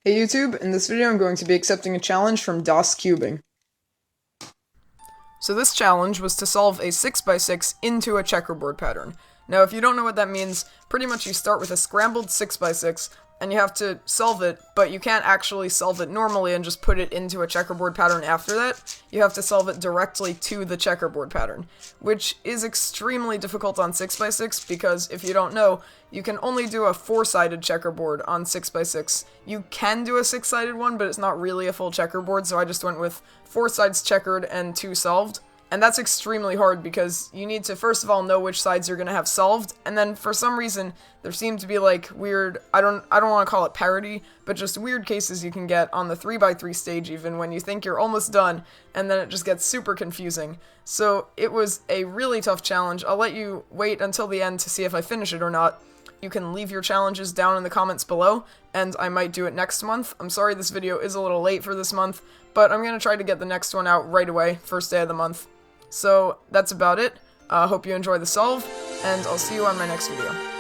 Hey YouTube, in this video I'm going to be accepting a challenge from DGCubing. So this challenge was to solve a 6x6 into a checkerboard pattern. Now if you don't know what that means, pretty much you start with a scrambled 6x6 and you have to solve it, but you can't actually solve it normally and just put it into a checkerboard pattern after that. You have to solve it directly to the checkerboard pattern, which is extremely difficult on 6x6 because if you don't know, you can only do a 4-sided checkerboard on 6x6. You can do a 6-sided one, but it's not really a full checkerboard, so I just went with 4 sides checkered and 2 solved. And that's extremely hard because you need to first of all know which sides you're going to have solved, and then for some reason there seem to be like weird, I don't want to call it parity, but just weird cases you can get on the 3x3 stage even when you think you're almost done, and then it just gets super confusing. So it was a really tough challenge. I'll let you wait until the end to see if I finish it or not. You can leave your challenges down in the comments below, and I might do it next month. I'm sorry this video is a little late for this month, but I'm going to try to get the next one out right away, first day of the month. So that's about it. Hope you enjoy the solve, and I'll see you on my next video.